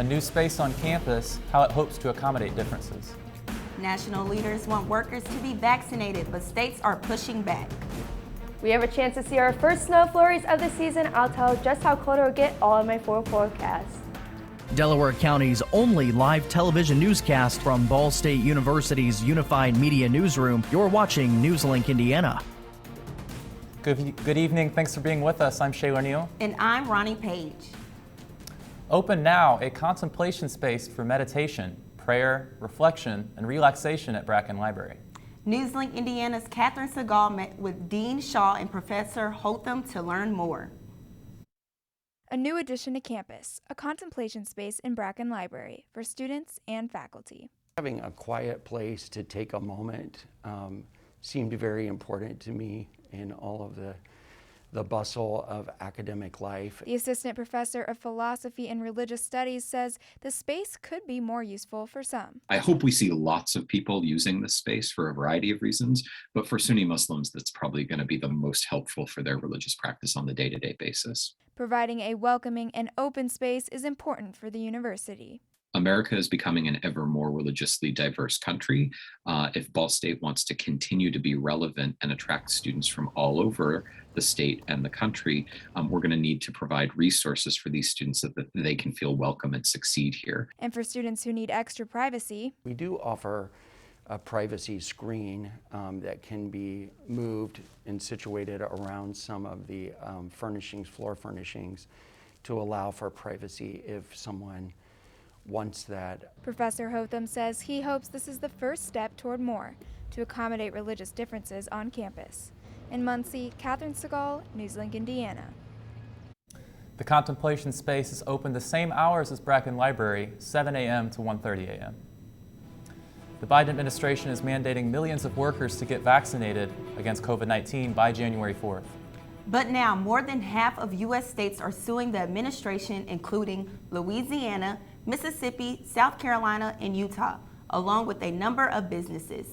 a new space on campus, how it hopes to accommodate differences. National leaders want workers to be vaccinated, but states are pushing back. We have a chance to see our first snow flurries of the season. I'll tell just how cold it will get all in my full forecast. Delaware County's only live television newscast from Ball State University's Unified Media Newsroom. You're watching NewsLink Indiana. Good evening. Thanks for being with us. I'm Shayla Neal. And I'm Ronnie Page. Open now, a contemplation space for meditation, prayer, reflection, and relaxation at Bracken Library. NewsLink Indiana's Catherine Segal met with Dean Shaw and Professor Hotham to learn more. A new addition to campus, a contemplation space in Bracken Library for students and faculty. Having a quiet place to take a moment seemed very important to me in all of the bustle of academic life. The assistant professor of philosophy and religious studies says the space could be more useful for some. I hope we see lots of people using this space for a variety of reasons, but for Sunni Muslims, that's probably going to be the most helpful for their religious practice on the day-to-day basis. Providing a welcoming and open space is important for the university. America is becoming an ever more religiously diverse country. If Ball State wants to continue to be relevant and attract students from all over the state and the country, we're going to need to provide resources for these students so that they can feel welcome and succeed here. And for students who need extra privacy, we do offer a privacy screen that can be moved and situated around some of the floor furnishings, to allow for privacy if someone wants that. Professor Hotham says he hopes this is the first step toward more to accommodate religious differences on campus. In Muncie, Catherine Segal, NewsLink Indiana. The contemplation space is open the same hours as Bracken Library, 7 a.m. to 1:30 a.m. The Biden administration is mandating millions of workers to get vaccinated against COVID-19 by January 4th. But now more than half of U.S. states are suing the administration, including Louisiana, Mississippi, South Carolina, and Utah, along with a number of businesses,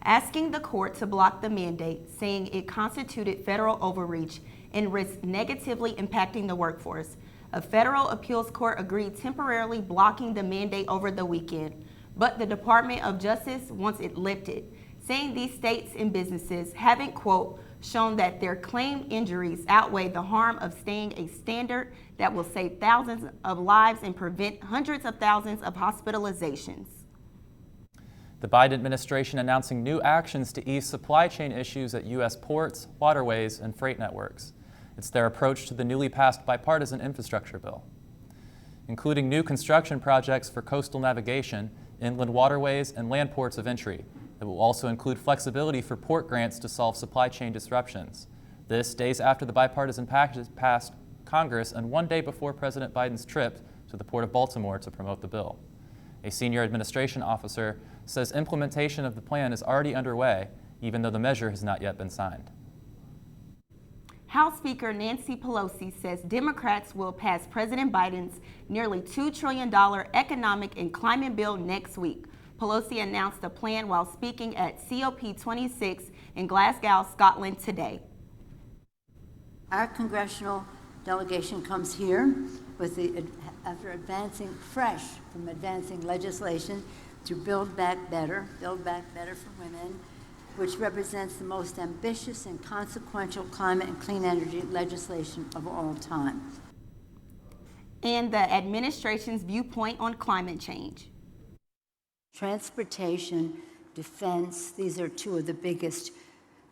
asking the court to block the mandate, saying it constituted federal overreach and risked negatively impacting the workforce. A federal appeals court agreed temporarily blocking the mandate over the weekend, but the Department of Justice wants it lifted, saying these states and businesses haven't, quote, shown that their claimed injuries outweigh the harm of staying a standard that will save thousands of lives and prevent hundreds of thousands of hospitalizations. The Biden administration announcing new actions to ease supply chain issues at U.S. ports, waterways, and freight networks. It's their approach to the newly passed bipartisan infrastructure bill, including new construction projects for coastal navigation, inland waterways, and land ports of entry. It will also include flexibility for port grants to solve supply chain disruptions. This days after the bipartisan package passed Congress and one day before President Biden's trip to the Port of Baltimore to promote the bill. A senior administration officer says implementation of the plan is already underway, even though the measure has not yet been signed. House Speaker Nancy Pelosi says Democrats will pass President Biden's nearly $2 trillion economic and climate bill next week. Pelosi announced the plan while speaking at COP26 in Glasgow, Scotland today. Our congressional delegation comes here after advancing legislation to Build Back Better for Women, which represents the most ambitious and consequential climate and clean energy legislation of all time. And the administration's viewpoint on climate change. Transportation, defense, these are two of the biggest,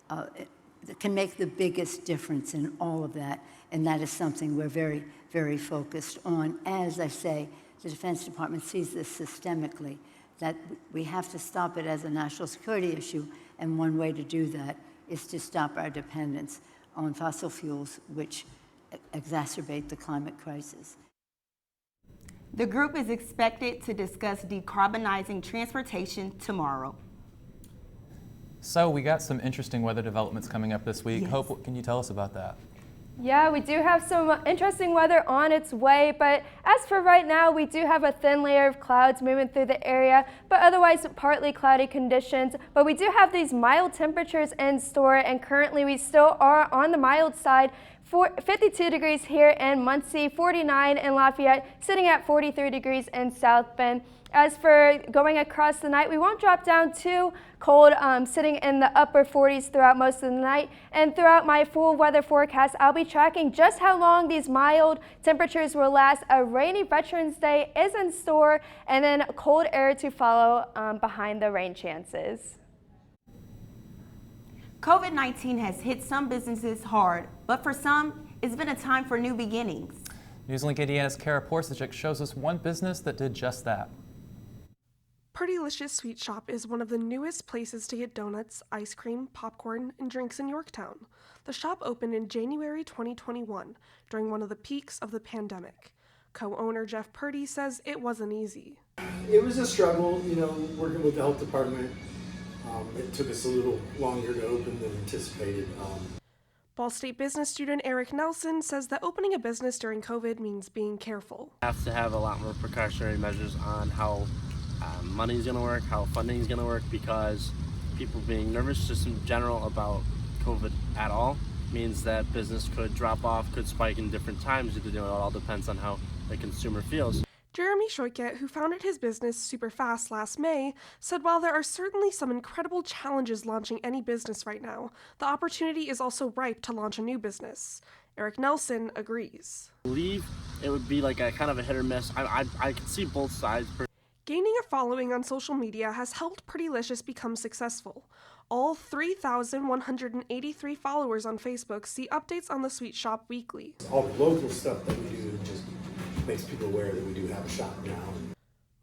that can make the biggest difference in all of that. And that is something we're very, very focused on. As I say, the Defense Department sees this systemically, that we have to stop it as a national security issue. And one way to do that is to stop our dependence on fossil fuels, which exacerbate the climate crisis. The group is expected to discuss decarbonizing transportation tomorrow. So we got some interesting weather developments coming up this week. Yes. Hope, what can you tell us about that? Yeah, we do have some interesting weather on its way, but as for right now, we do have a thin layer of clouds moving through the area, but otherwise partly cloudy conditions. But we do have these mild temperatures in store, and currently we still are on the mild side 52 degrees here in Muncie, 49 in Lafayette, sitting at 43 degrees in South Bend. As for going across the night, we won't drop down too cold, sitting in the upper 40s throughout most of the night. And throughout my full weather forecast, I'll be tracking just how long these mild temperatures will last. A rainy Veterans Day is in store, and then cold air to follow behind the rain chances. COVID-19 has hit some businesses hard, but for some, it's been a time for new beginnings. NewsLink Indiana's Kara Porsichik shows us one business that did just that. Pretty-licious Sweet Shop is one of the newest places to get donuts, ice cream, popcorn, and drinks in Yorktown. The shop opened in January 2021, during one of the peaks of the pandemic. Co-owner Jeff Purdy says it wasn't easy. It was a struggle, working with the health department. It took us a little longer to open than anticipated. Ball State business student Eric Nelson says that opening a business during COVID means being careful. Have to have a lot more precautionary measures on how money is going to work, how funding is going to work, because people being nervous just in general about COVID at all means that business could drop off, could spike in different times. It all depends on how the consumer feels. Jeremy Schoiket, who founded his business Super Fast last May, said while there are certainly some incredible challenges launching any business right now, the opportunity is also ripe to launch a new business. Eric Nelson agrees. I believe it would be like a kind of a hit or miss. I can see both sides. Gaining a following on social media has helped Pretty-licious become successful. All 3,183 followers on Facebook see updates on the Sweet Shop weekly. All the local stuff that we do just makes people aware that we do have a shop now.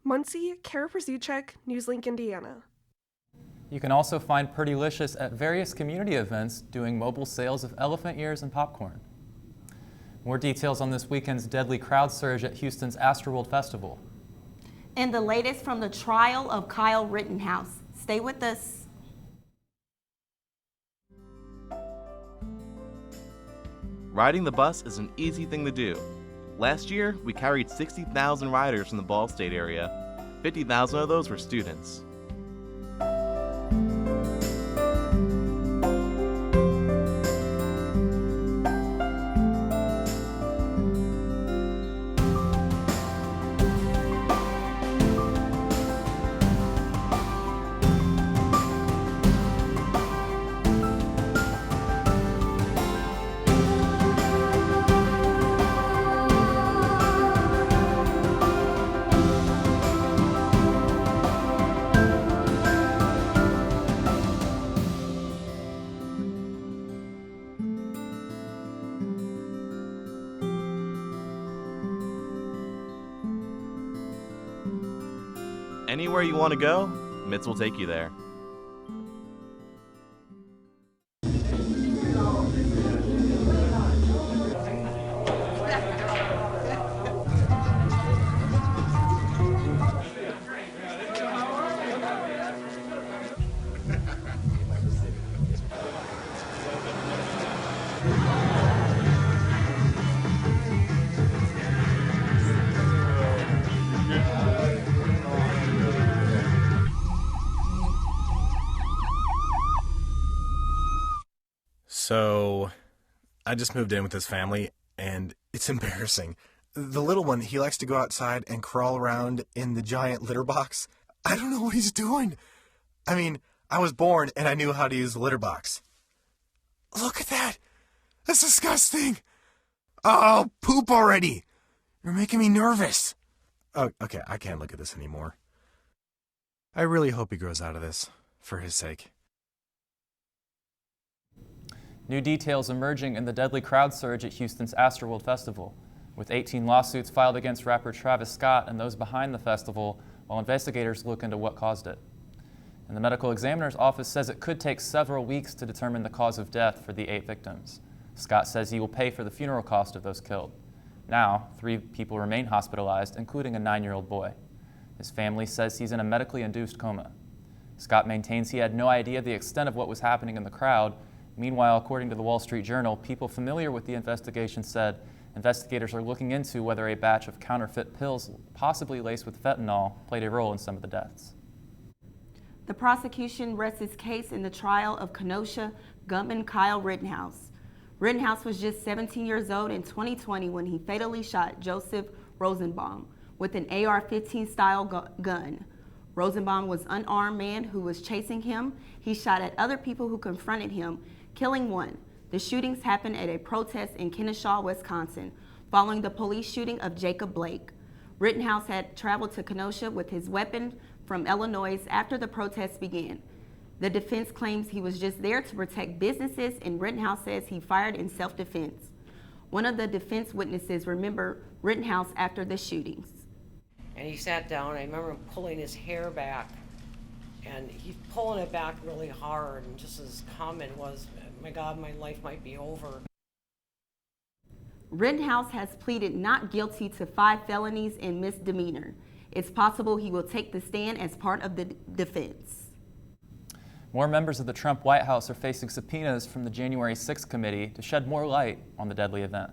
Muncie, Kara Porsichik, NewsLink, Indiana. You can also find Pretty-licious at various community events doing mobile sales of elephant ears and popcorn. More details on this weekend's deadly crowd surge at Houston's Astroworld Festival. And the latest from the trial of Kyle Rittenhouse. Stay with us. Riding the bus is an easy thing to do. Last year, we carried 60,000 riders from the Ball State area. 50,000 of those were students. Anywhere you want to go, Mitts will take you there. So, I just moved in with his family, and it's embarrassing. The little one, he likes to go outside and crawl around in the giant litter box. I don't know what he's doing. I mean, I was born and I knew how to use the litter box. Look at that. That's disgusting. Oh, poop already. You're making me nervous. Oh, okay, I can't look at this anymore. I really hope he grows out of this, for his sake. New details emerging in the deadly crowd surge at Houston's Astroworld Festival, with 18 lawsuits filed against rapper Travis Scott and those behind the festival, while investigators look into what caused it. And the medical examiner's office says it could take several weeks to determine the cause of death for the 8 victims. Scott says he will pay for the funeral cost of those killed. Now, 3 people remain hospitalized, including a 9-year-old boy. His family says he's in a medically induced coma. Scott maintains he had no idea the extent of what was happening in the crowd. Meanwhile, according to the Wall Street Journal, people familiar with the investigation said investigators are looking into whether a batch of counterfeit pills, possibly laced with fentanyl, played a role in some of the deaths. The prosecution rests its case in the trial of Kenosha gunman Kyle Rittenhouse. Rittenhouse was just 17 years old in 2020 when he fatally shot Joseph Rosenbaum with an AR-15 style gun. Rosenbaum was an unarmed man who was chasing him. He shot at other people who confronted him, killing one. The shootings happened at a protest in Kennesaw, Wisconsin, following the police shooting of Jacob Blake. Rittenhouse had traveled to Kenosha with his weapon from Illinois after the protests began. The defense claims he was just there to protect businesses, and Rittenhouse says he fired in self-defense. One of the defense witnesses remembered Rittenhouse after the shootings. And he sat down. I remember him pulling his hair back, and he's pulling it back really hard, and just his comment was, "My God, my life might be over." Rittenhouse has pleaded not guilty to 5 felonies and misdemeanor. It's possible he will take the stand as part of the defense. More members of the Trump White House are facing subpoenas from the January 6th committee to shed more light on the deadly event.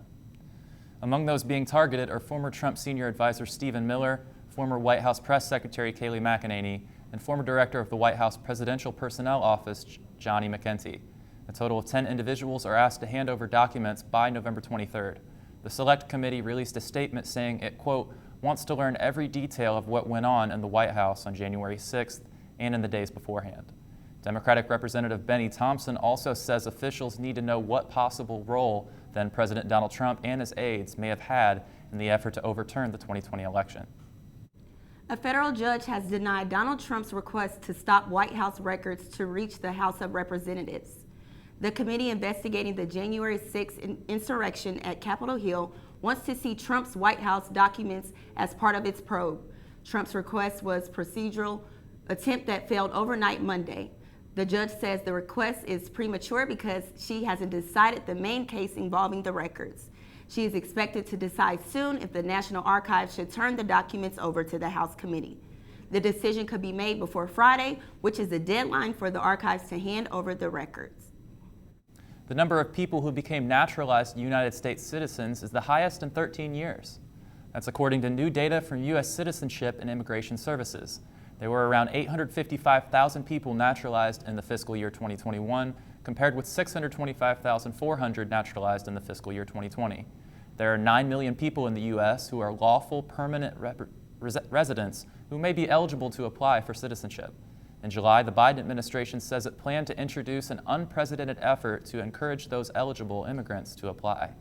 Among those being targeted are former Trump senior advisor Stephen Miller, former White House press secretary Kayleigh McEnany, and former director of the White House Presidential Personnel Office, Johnny McEntee. A total of 10 individuals are asked to hand over documents by November 23rd. The Select Committee released a statement saying it, quote, wants to learn every detail of what went on in the White House on January 6th and in the days beforehand. Democratic Representative Benny Thompson also says officials need to know what possible role then President Donald Trump and his aides may have had in the effort to overturn the 2020 election. A federal judge has denied Donald Trump's request to stop White House records to reach the House of Representatives. The committee investigating the January 6th insurrection at Capitol Hill wants to see Trump's White House documents as part of its probe. Trump's request was a procedural attempt that failed overnight Monday. The judge says the request is premature because she hasn't decided the main case involving the records. She is expected to decide soon if the National Archives should turn the documents over to the House committee. The decision could be made before Friday, which is the deadline for the archives to hand over the records. The number of people who became naturalized United States citizens is the highest in 13 years. That's according to new data from U.S. Citizenship and Immigration Services. There were around 855,000 people naturalized in the fiscal year 2021, compared with 625,400 naturalized in the fiscal year 2020. There are 9 million people in the U.S. who are lawful permanent residents who may be eligible to apply for citizenship. In July, the Biden administration says it planned to introduce an unprecedented effort to encourage those eligible immigrants to apply.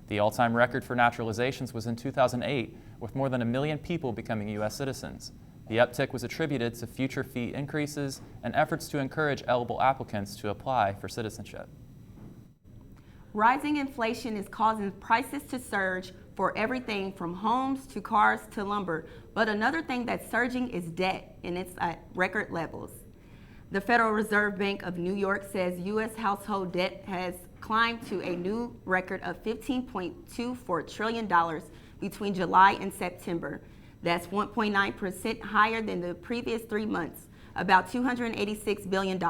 The all-time record for naturalizations was in 2008, with more than 1 million people becoming U.S. citizens. The uptick was attributed to future fee increases and efforts to encourage eligible applicants to apply for citizenship. Rising inflation is causing prices to surge for everything from homes to cars to lumber, but another thing that's surging is debt, and it's at record levels. The Federal Reserve Bank of New York says U.S. household debt has climbed to a new record of $15.24 trillion between July and September. That's 1.9% higher than the previous 3 months, about $286 billion.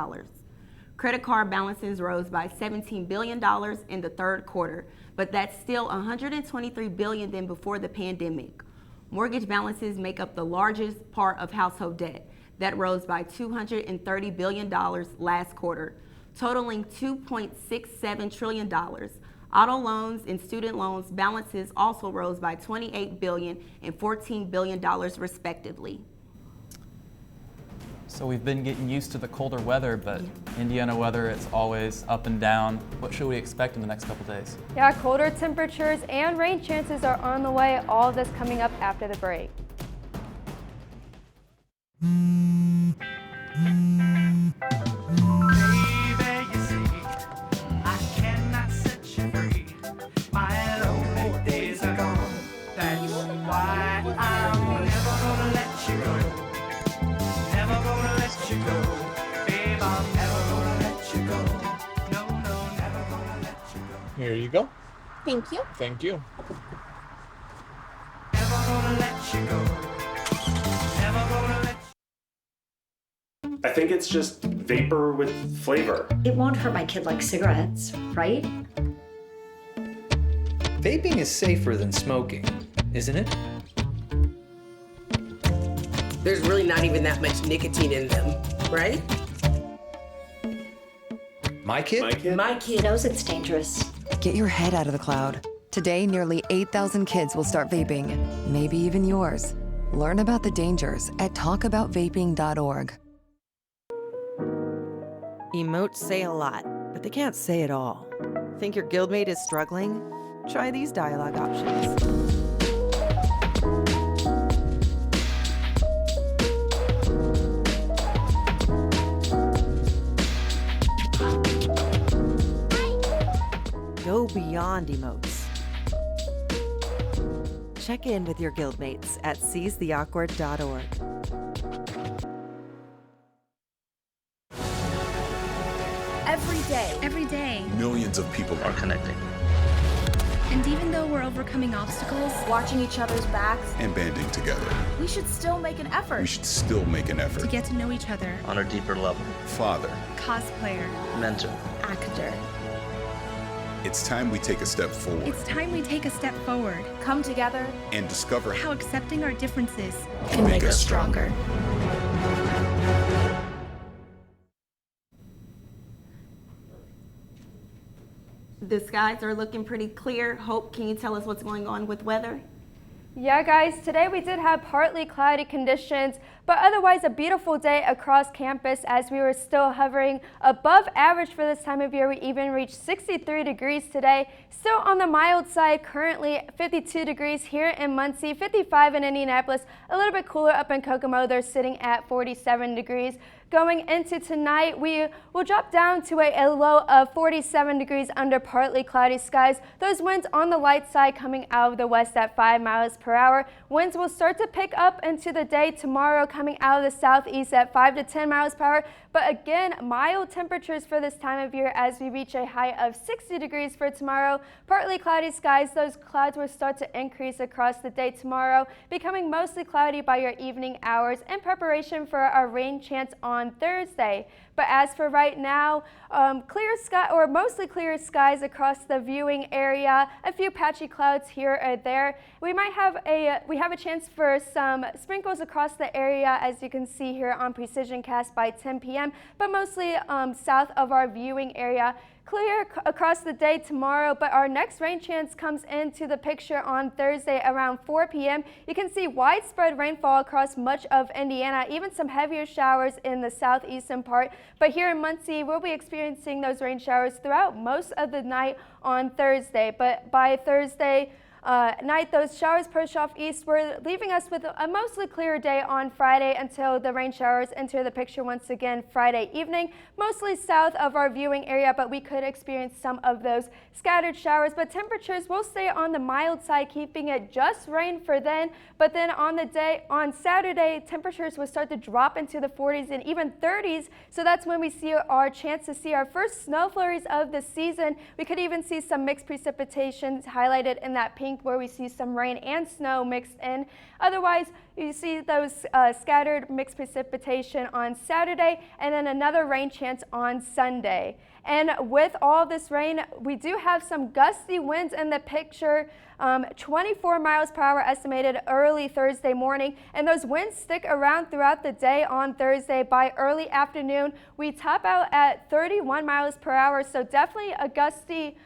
Credit card balances rose by $17 billion in the third quarter, but that's still $123 billion than before the pandemic. Mortgage balances make up the largest part of household debt. That rose by $230 billion last quarter, totaling $2.67 trillion. Auto loans and student loans balances also rose by $28 billion and $14 billion respectively. So we've been getting used to the colder weather, but Indiana weather, it's always up and down. What should we expect in the next couple days? Yeah, colder temperatures and rain chances are on the way. All of this coming up after the break. Here you go. Thank you. Thank you. I think it's just vapor with flavor. It won't hurt my kid like cigarettes, right? Vaping is safer than smoking, isn't it? There's really not even that much nicotine in them, right? My kid? My kid knows it's dangerous. Get your head out of the cloud. Today, nearly 8,000 kids will start vaping, maybe even yours. Learn about the dangers at talkaboutvaping.org. Emotes say a lot, but they can't say it all. Think your guildmate is struggling? Try these dialogue options. Go beyond emotes. Check in with your guildmates at seizetheawkward.org. Every day, Millions of people are connecting and even though we're overcoming obstacles, watching each other's backs, and banding together. we should still make an effort We should still make an effort to get to know each other. on a deeper level. Father, Cosplayer, mentor. actor. It's time we take a step forward it's time we take a step forward. Come together and discover How accepting our differences can make us stronger. The skies are looking pretty clear. Hope, can you tell us what's going on with weather? Yeah, guys, today we did have partly cloudy conditions, but otherwise a beautiful day across campus as we were still hovering above average for this time of year. We even reached 63 degrees today. Still on the mild side, currently 52 degrees here in Muncie, 55 in Indianapolis, a little bit cooler up in Kokomo. They're sitting at 47 degrees. Going into tonight, we will drop down to a low of 47 degrees under partly cloudy skies. Those winds on the light side coming out of the west at 5 miles per hour. Winds will start to pick up into the day tomorrow, coming out of the southeast at 5 to 10 miles per hour. But again, mild temperatures for this time of year as we reach a high of 60 degrees for tomorrow. Partly cloudy skies, those clouds will start to increase across the day tomorrow, becoming mostly cloudy by your evening hours in preparation for our rain chance on Thursday. But as for right now, clear sky or mostly clear skies across the viewing area. A few patchy clouds here or there. We have a chance for some sprinkles across the area, as you can see here on Precision Cast by 10 p.m. But mostly south of our viewing area. Clear across the day tomorrow, but our next rain chance comes into the picture on Thursday around 4 p.m. You can see widespread rainfall across much of Indiana, even some heavier showers in the southeastern part. But here in Muncie, we'll be experiencing those rain showers throughout most of the night on Thursday. But by Thursday night, those showers push off eastward, leaving us with a mostly clear day on Friday until the rain showers enter the picture once again Friday evening, mostly south of our viewing area, but we could experience some of those scattered showers. But temperatures will stay on the mild side, keeping it just rain for then. But then on Saturday, temperatures will start to drop into the 40s and even 30s. So that's when we see our chance to see our first snow flurries of the season. We could even see some mixed precipitations highlighted in that pink, where we see some rain and snow mixed in. Otherwise, you see those scattered mixed precipitation on Saturday and then another rain chance on Sunday. And with all this rain, we do have some gusty winds in the picture. 24 miles per hour estimated early Thursday morning, and those winds stick around throughout the day on Thursday. By early afternoon, we top out at 31 miles per hour, so definitely a gusty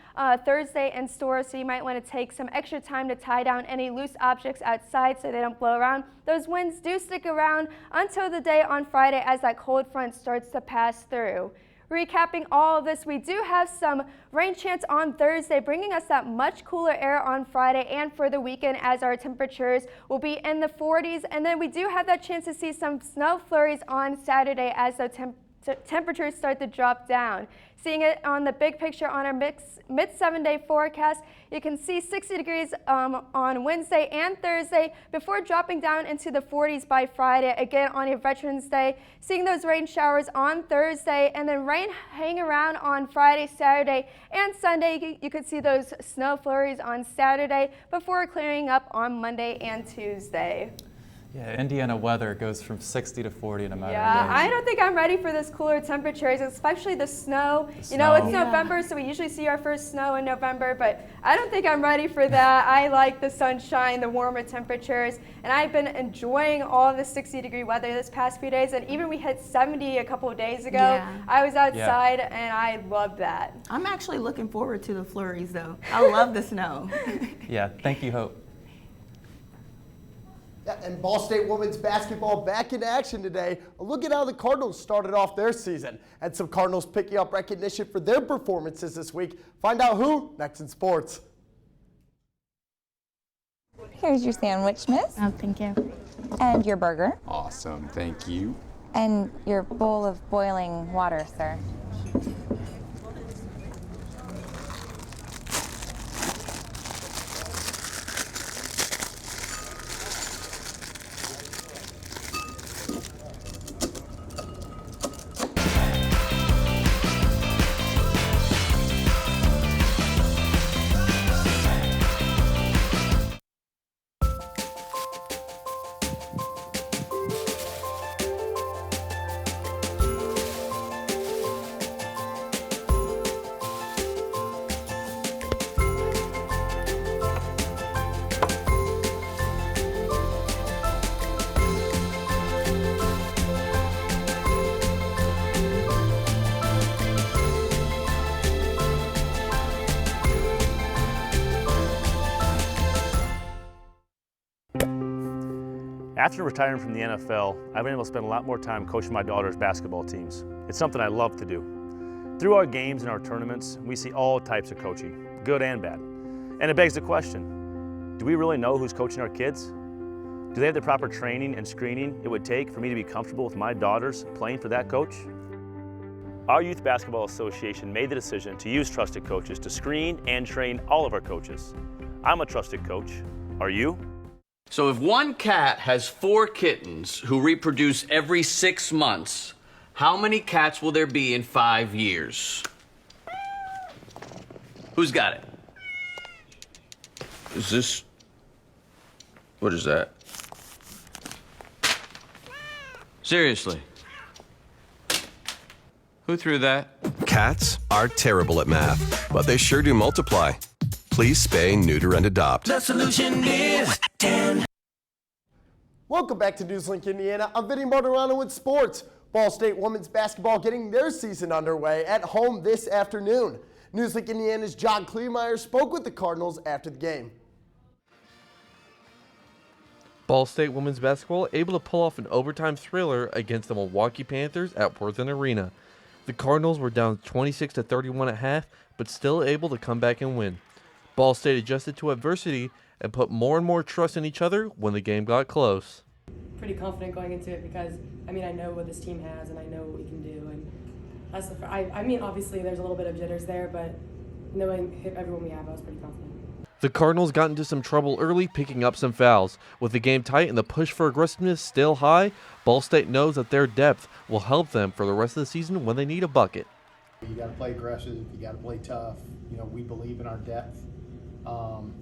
Thursday in store, so you might want to take some extra time to tie down any loose objects outside so they don't blow around. Those winds do stick around until the day on Friday as that cold front starts to pass through. Recapping all of this, we do have some rain chance on Thursday, bringing us that much cooler air on Friday and for the weekend as our temperatures will be in the 40s. And then we do have that chance to see some snow flurries on Saturday as the temperatures start to drop down. Seeing it on the big picture on our mid-7-day forecast, you can see 60 degrees on Wednesday and Thursday before dropping down into the 40s by Friday, again on your Veterans Day. Seeing those rain showers on Thursday and then rain hang around on Friday, Saturday, and Sunday. You could see those snow flurries on Saturday before clearing up on Monday and Tuesday. Yeah, Indiana weather goes from 60 to 40 in a matter of Yeah, days. I don't think I'm ready for this cooler temperatures, especially the snow. You know, it's November, so we usually see our first snow in November, but I don't think I'm ready for that. I like the sunshine, the warmer temperatures, and I've been enjoying all the 60-degree weather this past few days, and even we hit 70 a couple of days ago. Yeah. I was outside, and I loved that. I'm actually looking forward to the flurries, though. I love the snow. Yeah, thank you, Hope. Yeah, and Ball State women's basketball back in action today. A look at how the Cardinals started off their season. And some Cardinals picking up recognition for their performances this week. Find out who next in sports. Here's your sandwich, miss. Oh, thank you. And your burger. Awesome, thank you. And your bowl of boiling water, sir. After retiring from the NFL, I've been able to spend a lot more time coaching my daughter's basketball teams. It's something I love to do. Through our games and our tournaments, we see all types of coaching, good and bad. And it begs the question, do we really know who's coaching our kids? Do they have the proper training and screening it would take for me to be comfortable with my daughters playing for that coach? Our Youth Basketball Association made the decision to use trusted coaches to screen and train all of our coaches. I'm a trusted coach. Are you? So if one cat has 4 kittens who reproduce every 6 months, how many cats will there be in 5 years? Who's got it? Is this... What is that? Seriously? Who threw that? Cats are terrible at math, but they sure do multiply. Please spay, neuter, and adopt. The solution is 10. Welcome back to NewsLink Indiana. I'm Vinny Martirano with sports. Ball State women's basketball getting their season underway at home this afternoon. NewsLink Indiana's John Kleemeyer spoke with the Cardinals after the game. Ball State women's basketball able to pull off an overtime thriller against the Milwaukee Panthers at Worthen Arena. The Cardinals were down 26-31 at half, but still able to come back and win. Ball State adjusted to adversity and put more and more trust in each other when the game got close. Pretty confident going into it because, I mean, I know what this team has and I know what we can do. And that's I mean, obviously there's a little bit of jitters there, but knowing everyone we have, I was pretty confident. The Cardinals got into some trouble early, picking up some fouls. With the game tight and the push for aggressiveness still high, Ball State knows that their depth will help them for the rest of the season when they need a bucket. You got to play aggressive. You got to play tough. You know, we believe in our depth.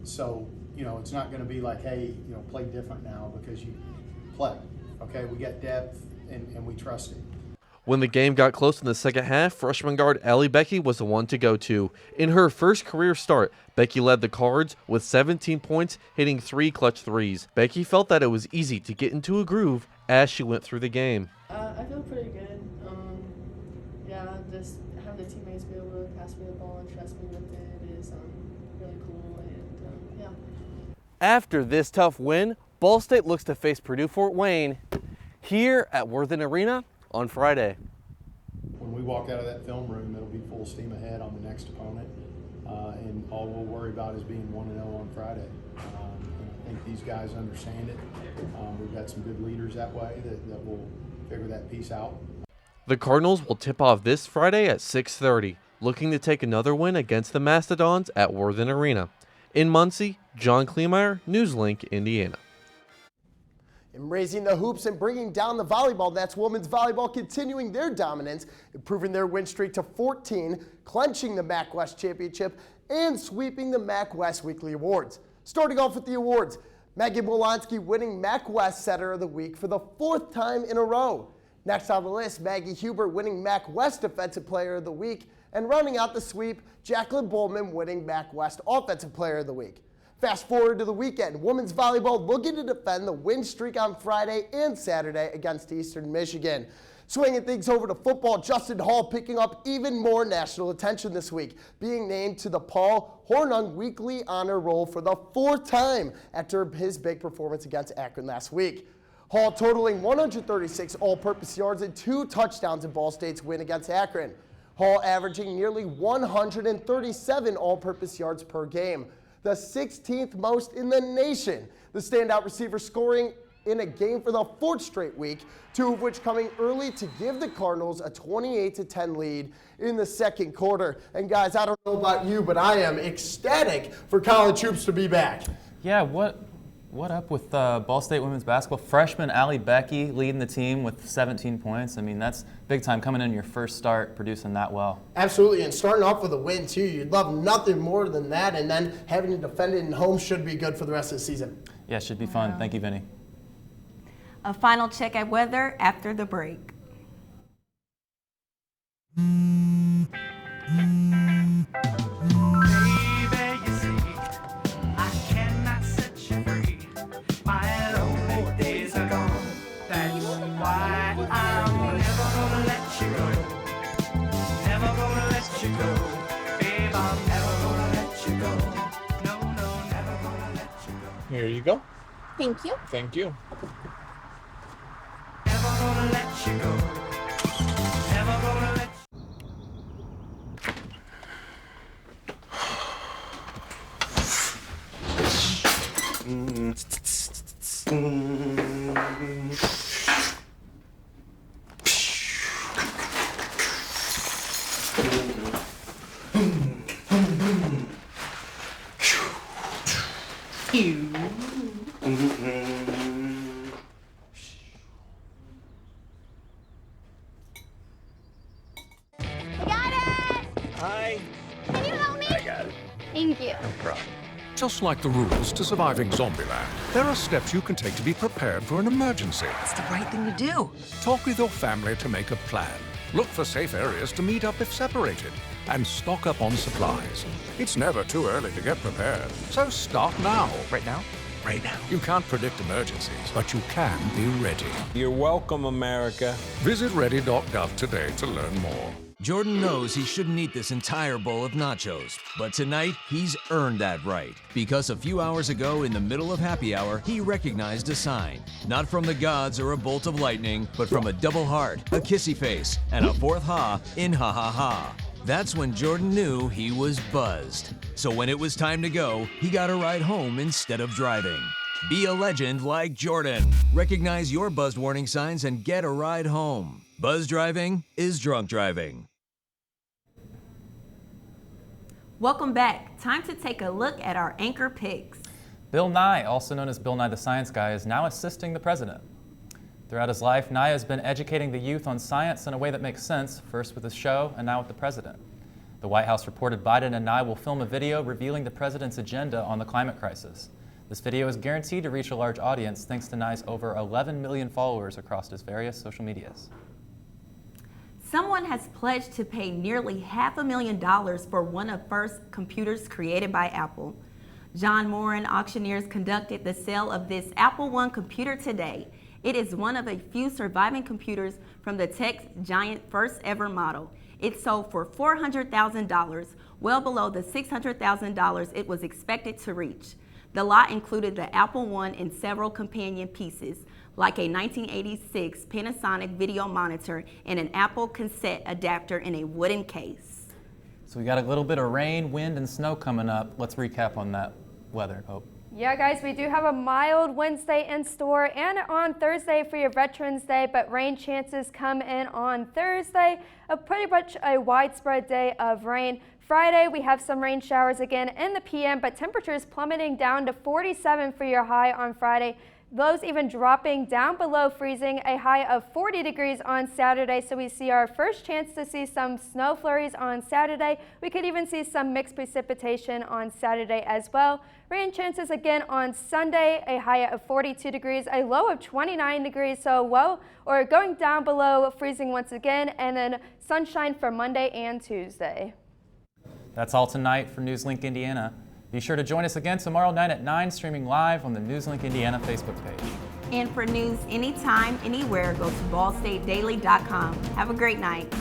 So, you know, it's not going to be like, hey, you know, play different now because you play. Okay, we got depth and we trust it. When the game got close in the second half, freshman guard Allie Becky was the one to go to. In her first career start, Becky led the Cards with 17 points, hitting 3 clutch threes. Becky felt that it was easy to get into a groove as she went through the game. I feel pretty good. Yeah, just have the teammates be able to pass me the ball and trust me with it is really cool. And yeah. After this tough win, Ball State looks to face Purdue Fort Wayne here at Worthen Arena on Friday. When we walk out of that film room, it'll be full steam ahead on the next opponent, and all we'll worry about is being 1-0 on Friday. And I think these guys understand it. We've got some good leaders that way that will figure that piece out. The Cardinals will tip off this Friday at 6:30, looking to take another win against the Mastodons at Worthen Arena. In Muncie, John Kleemeyer, NewsLink, Indiana. In raising the hoops and bringing down the volleyball, that's women's volleyball continuing their dominance, improving their win streak to 14, clinching the MAC West Championship, and sweeping the MAC West Weekly Awards. Starting off with the awards, Maggie Bolonsky winning MAC West Setter of the Week for the 4th time in a row. Next on the list, Maggie Hubert winning MAC West Defensive Player of the Week, and rounding out the sweep, Jacqueline Bowman winning MAC West Offensive Player of the Week. Fast forward to the weekend, women's volleyball looking to defend the win streak on Friday and Saturday against Eastern Michigan. Swinging things over to football, Justin Hall picking up even more national attention this week, being named to the Paul Hornung Weekly Honor Roll for the 4th time after his big performance against Akron last week. Hall totaling 136 all-purpose yards and 2 touchdowns in Ball State's win against Akron. Hall averaging nearly 137 all-purpose yards per game, the 16th most in the nation. The standout receiver scoring in a game for the 4th straight week, 2 of which coming early to give the Cardinals a 28-10 lead in the second quarter. And guys, I don't know about you, but I am ecstatic for college hoops to be back. Yeah, what up with Ball State women's basketball? Freshman Allie Becky leading the team with 17 points. I mean, that's big time coming in your first start, producing that well. Absolutely, and starting off with a win too. You'd love nothing more than that, and then having to defend it in home should be good for the rest of the season. Yeah, it should be fun. Thank you, Vinny. A final check at weather after the break. Here you go. Thank you. Thank you. Thank you. No problem. Just like the rules to surviving Zombieland, there are steps you can take to be prepared for an emergency. It's the right thing to do. Talk with your family to make a plan. Look for safe areas to meet up if separated. And stock up on supplies. It's never too early to get prepared, so start now. Right now? Right now. You can't predict emergencies, but you can be ready. You're welcome, America. Visit ready.gov today to learn more. Jordan knows he shouldn't eat this entire bowl of nachos, but tonight he's earned that right. Because a few hours ago, in the middle of happy hour, he recognized a sign. Not from the gods or a bolt of lightning, but from a double heart, a kissy face, and a 4th ha in ha ha ha. That's when Jordan knew he was buzzed. So when it was time to go, he got a ride home instead of driving. Be a legend like Jordan. Recognize your buzzed warning signs and get a ride home. Buzz driving is drunk driving. Welcome back. Time to take a look at our anchor picks. Bill Nye, also known as Bill Nye the Science Guy, is now assisting the president. Throughout his life, Nye has been educating the youth on science in a way that makes sense, first with his show and now with the president. The White House reported Biden and Nye will film a video revealing the president's agenda on the climate crisis. This video is guaranteed to reach a large audience thanks to Nye's over 11 million followers across his various social medias. Someone has pledged to pay nearly $500,000 for one of first computers created by Apple. John Moran auctioneers conducted the sale of this Apple I computer today. It is one of a few surviving computers from the tech giant first ever model. It sold for $400,000, well below the $600,000 it was expected to reach. The lot included the Apple I and several companion pieces, like a 1986 Panasonic video monitor and an Apple cassette adapter in a wooden case. So we got a little bit of rain, wind, and snow coming up. Let's recap on that weather, Hope. Yeah, guys, we do have a mild Wednesday in store and on Thursday for your Veterans Day, but rain chances come in on Thursday. Pretty much a widespread day of rain. Friday, we have some rain showers again in the PM, but temperatures plummeting down to 47 for your high on Friday. Lows even dropping down below freezing, a high of 40 degrees on Saturday. So we see our first chance to see some snow flurries on Saturday. We could even see some mixed precipitation on Saturday as well. Rain chances again on Sunday, a high of 42 degrees, a low of 29 degrees. So going down below freezing once again, and then sunshine for Monday and Tuesday. That's all tonight for NewsLink Indiana. Be sure to join us again tomorrow night at 9, streaming live on the NewsLink Indiana Facebook page. And for news anytime, anywhere, go to ballstatedaily.com. Have a great night.